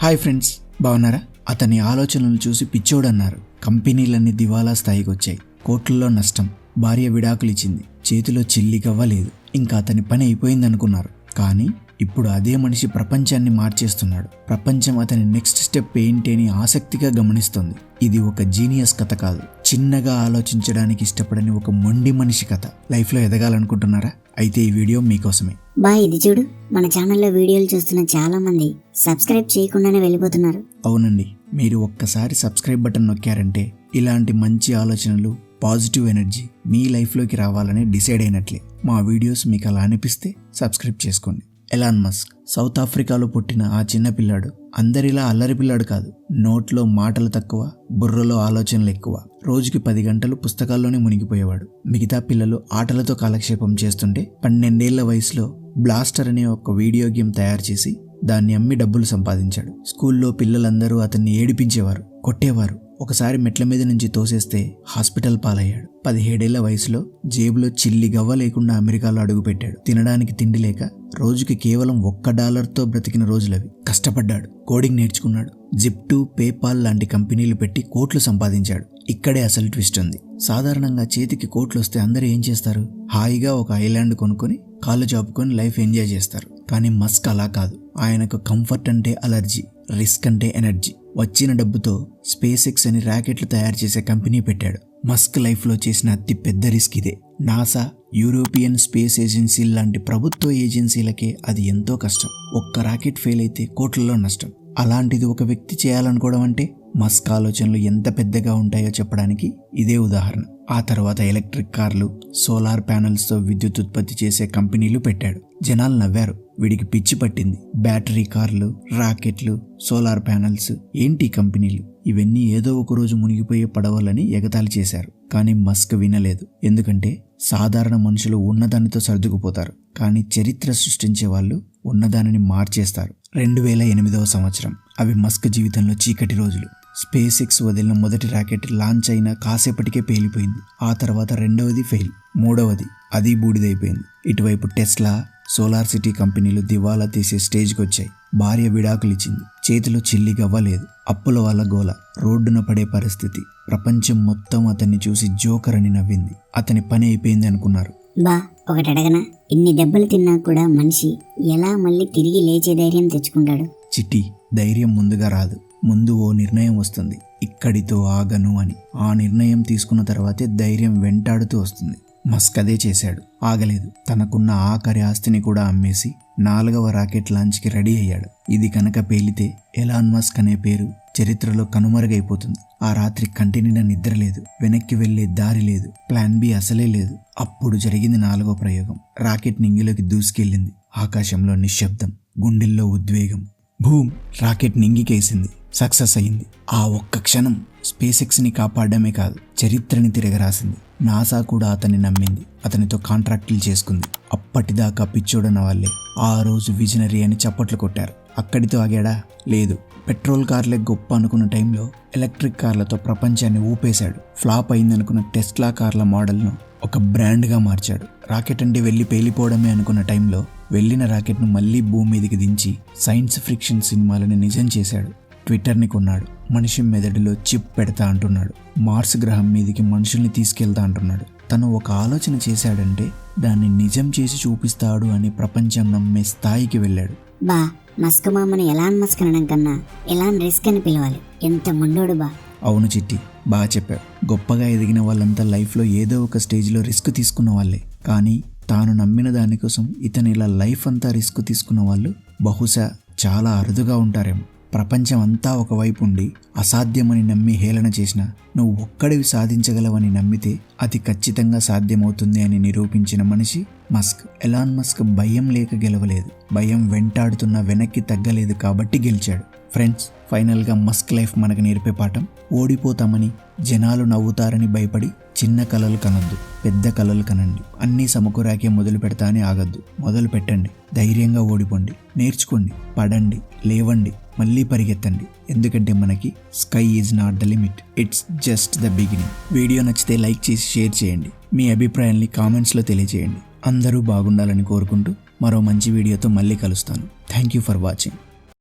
Hi friends, బాగున్నారా? అతని ఆలోచనలు చూసి పిచ్చోడన్నారు. కంపెనీలన్నీ దివాలా స్థాయికి వచ్చాయి. కోట్లలో నష్టం. భార్య విడాకులు ఇచ్చింది. చేతిలో చిల్లిగవ్వలేదు. ఇంకా అతని పని అయిపోయిందనుకున్నారు. కానీ ఇప్పుడు అదే మనిషి ప్రపంచాన్ని మార్చేస్తున్నాడు. ప్రపంచం అతని నెక్స్ట్ స్టెప్ ఏంటి అని ఆసక్తిగా గమనిస్తుంది. ఇది ఒక జీనియస్ కథ కాదు, చిన్నగా ఆలోచించడానికి ఇష్టపడని ఒక మొండి మనిషి కథ. లైఫ్లో ఎదగాలనుకుంటున్నారా? అయితే ఈ వీడియో మీకోసమే. ఇది చూడు, మన ఛానల్లో వీడియోలు చూస్తున్న చాలా మంది సబ్స్క్రైబ్ చేయకుండానే వెళ్ళిపోతున్నారు. అవునండి, మీరు ఒక్కసారి సబ్స్క్రైబ్ బటన్ నొక్కారంటే ఇలాంటి మంచి ఆలోచనలు, పాజిటివ్ ఎనర్జీ మీ లైఫ్లోకి రావాలని డిసైడ్ అయినట్లే. మా వీడియోస్ మీకు అలా అనిపిస్తే సబ్స్క్రైబ్ చేసుకోండి. ఎలాన్ మస్క్ సౌత్ ఆఫ్రికాలో పుట్టిన ఆ చిన్న పిల్లాడు అందరిలా అల్లరి పిల్లాడు కాదు. నోట్లో మాటలు తక్కువ, బుర్రలో ఆలోచనలు ఎక్కువ. రోజుకి 10 గంటలు పుస్తకాల్లోనే మునిగిపోయేవాడు. మిగతా పిల్లలు ఆటలతో కాలక్షేపం చేస్తుంటే 12 ఏళ్ల వయసులో బ్లాస్టర్ అనే ఒక వీడియో గేమ్ తయారు చేసి దాన్ని అమ్మి డబ్బులు సంపాదించాడు. స్కూల్లో పిల్లలందరూ అతన్ని ఏడిపించేవారు, కొట్టేవారు. ఒకసారి మెట్ల మీద నుంచి తోసేస్తే హాస్పిటల్ పాలయ్యాడు. 17 ఏళ్ల వయసులో జేబులో చిల్లి గవ్వ లేకుండా అమెరికాలో అడుగుపెట్టాడు. తినడానికి తిండి లేక రోజుకి కేవలం $1 బ్రతికిన రోజులవి. కష్టపడ్డాడు, కోడింగ్ నేర్చుకున్నాడు. జిప్టో, పేపాల్ లాంటి కంపెనీలు పెట్టి కోట్లు సంపాదించాడు. ఇక్కడే అసలు ట్విస్ట్ ఉంది. సాధారణంగా చేతికి కోట్లు వస్తే అందరూ ఏం చేస్తారు? హాయిగా ఒక ఐలాండ్ కొనుక్కొని కాళ్ళు చాపుకొని లైఫ్ ఎంజాయ్ చేస్తారు. కానీ మస్క్ అలా కాదు. ఆయనకు కంఫర్ట్ అంటే అలర్జీ, రిస్క్ అంటే ఎనర్జీ. వచ్చిన డబ్బుతో స్పేస్ ఎక్స్ అని ర్యాకెట్లు తయారు చేసే కంపెనీ పెట్టాడు. మస్క్ లైఫ్లో చేసిన అతి పెద్ద రిస్క్ ఇదే. నాసా, యూరోపియన్ స్పేస్ ఏజెన్సీ లాంటి ప్రభుత్వ ఏజెన్సీలకే అది ఎంతో కష్టం. ఒక్క రాకెట్ ఫెయిల్ అయితే కోట్లలో నష్టం. అలాంటిది ఒక వ్యక్తి చేయాలనుకోవడం అంటే మస్క్ ఆలోచనలు ఎంత పెద్దగా ఉంటాయో చెప్పడానికి ఇదే ఉదాహరణ. ఆ తర్వాత ఎలక్ట్రిక్ కార్లు, సోలార్ ప్యానెల్స్తో విద్యుత్ ఉత్పత్తి చేసే కంపెనీలు పెట్టాడు. జనాలు నవ్వారు. వీడికి పిచ్చి పట్టింది. బ్యాటరీ కార్లు, రాకెట్లు, సోలార్ ప్యానెల్స్ ఏంటి కంపెనీలు? ఇవన్నీ ఏదో ఒక రోజు మునిగిపోయే పడవలని ఎగతాళి చేశారు. కానీ మస్క్ వినలేదు. ఎందుకంటే సాధారణ మనుషులు ఉన్నదానితో సర్దుకుపోతారు, కానీ చరిత్ర సృష్టించే వాళ్ళు ఉన్నదానిని మార్చేస్తారు. 2008వ సంవత్సరం. అవి మస్క్ జీవితంలో చీకటి రోజులు. స్పేస్ ఎక్స్ వదిలిన మొదటి రాకెట్ లాంచ్ అయినా కాసేపటికే పేలిపోయింది. ఆ తర్వాత రెండవది ఫెయిల్, మూడవది అది బూడిదైపోయింది. ఇటువైపు టెస్లా, సోలార్ సిటీ కంపెనీలు దివాలా తీసే స్టేజ్కి వచ్చాయి. భార్య విడాకులు ఇచ్చింది. చేతిలో చిల్లి గవ్వలేదు. అప్పుల వల్ల గోల, రోడ్డున పడే పరిస్థితి. ప్రపంచం మొత్తం అతన్ని చూసి జోకర్ అని నవ్వింది. అతని పని అయిపోయింది అనుకున్నారు. ఒకటి అడగనా? ఇన్ని దెబ్బలు తిన్నా కూడా మనిషి ఎలా మళ్ళీ తిరిగి లేచే ధైర్యం తెచ్చుకుంటాడు? చిట్టి, ధైర్యం ముందుగా రాదు. ముందు ఓ నిర్ణయం వస్తుంది, ఇక్కడితో ఆగను అని. ఆ నిర్ణయం తీసుకున్న తర్వాతే ధైర్యం వెంటాడుతూ వస్తుంది. మస్క్ అదే చేశాడు. ఆగలేదు. తనకున్న ఆఖరి ఆస్తిని కూడా అమ్మేసి 4వ రాకెట్ లాంచ్కి రెడీ అయ్యాడు. ఇది కనుక పేలితే ఎలాన్ మస్క్ అనే పేరు చరిత్రలో కనుమరుగైపోతుంది. ఆ రాత్రి కంటి నిండా నిద్ర లేదు. వెనక్కి వెళ్లే దారి లేదు. ప్లాన్ బి అసలే లేదు. అప్పుడు జరిగింది 4వ ప్రయోగం. రాకెట్ నింగిలోకి దూసుకెళ్ళింది. ఆకాశంలో నిశ్శబ్దం, గుండెల్లో ఉద్వేగం. భూమ్! రాకెట్ నింగికేసింది. సక్సెస్ అయింది. ఆ ఒక్క క్షణం స్పేస్ ఎక్స్ని కాపాడమే కాదు, చరిత్రని తిరగరాసింది. నాసా కూడా అతన్ని నమ్మింది. అతనితో కాంట్రాక్టులు చేసుకుంది. అప్పటిదాకా పిచ్చోడన్న వాళ్ళే ఆ రోజు విజనరీ అని చప్పట్లు కొట్టారు. అక్కడితో ఆగాడా? లేదు. పెట్రోల్ కార్లే గొప్ప అనుకున్న టైంలో ఎలక్ట్రిక్ కార్లతో ప్రపంచాన్ని ఊపేశాడు. ఫ్లాప్ అయిందనుకున్న టెస్లా కార్ల మోడల్ను ఒక బ్రాండ్గా మార్చాడు. రాకెట్ అంటే వెళ్ళి పేలిపోవడమే అనుకున్న టైంలో వెళ్ళిన రాకెట్ను మళ్ళీ భూమి మీదకి దించి సైన్స్ ఫిక్షన్ సినిమాలని నిజం చేశాడు. ట్విట్టర్ని కొన్నాడు. మనిషి మెదడులో చిప్ పెడతా అంటున్నాడు. మార్స్ గ్రహం మీదకి మనుషుల్ని తీసుకెళ్తా అంటున్నాడు. తను ఒక ఆలోచన చేశాడంటే దాన్ని నిజం చేసి చూపిస్తాడు అని ప్రపంచం నమ్మే స్థాయికి వెళ్ళాడు. మస్క్ మామని ఎలాన్ మస్క్ అనడం కన్నా ఎలాన్ రిస్క్ అని పిలవాలి. ఎంత మొండోడు బా. అవును చిట్టి, బాగా చెప్పావు. గొప్పగా ఎదిగిన వాళ్ళంతా లైఫ్లో ఏదో ఒక స్టేజ్లో రిస్క్ తీసుకున్న వాళ్ళే. కానీ తాను నమ్మిన దానికోసం ఇతను ఇలా లైఫ్ అంతా రిస్క్ తీసుకున్న వాళ్ళు బహుశా చాలా అరుదుగా ఉంటారేమో. ప్రపంచం అంతా ఒకవైపు ఉండి అసాధ్యమని నమ్మి హేళన చేసినా నువ్వు ఒక్కడివి సాధించగలవని నమ్మితే అది ఖచ్చితంగా సాధ్యమవుతుంది అని నిరూపించిన మనిషి మస్క్. ఎలాన్ మస్క్ భయం లేక గెలవలేదు. భయం వెంటాడుతున్నా వెనక్కి తగ్గలేదు కాబట్టి గెలిచాడు. ఫ్రెండ్స్, ఫైనల్గా మస్క్ లైఫ్ మనకు నేర్పే పాఠం: ఓడిపోతామని, జనాలు నవ్వుతారని భయపడి చిన్న కలలు కనొద్దు, పెద్ద కలలు కనండి. అన్నీ సమకూరాకే మొదలు పెడతా అని ఆగద్దు. మొదలు పెట్టండి, ధైర్యంగా ఓడిపోండి, నేర్చుకోండి, పడండి, లేవండి, మళ్ళీ పరిగెత్తండి. ఎందుకంటే మనకి sky is not the limit, it's just the beginning. Video నచ్చితే లైక్ చేసి షేర్ చేయండి. మీ అభిప్రాయాల్ని కామెంట్స్లో తెలియజేయండి. అందరూ బాగుండాలని కోరుకుంటూ మరో మంచి వీడియోతో మళ్ళీ కలుస్తాను. Thank you for watching.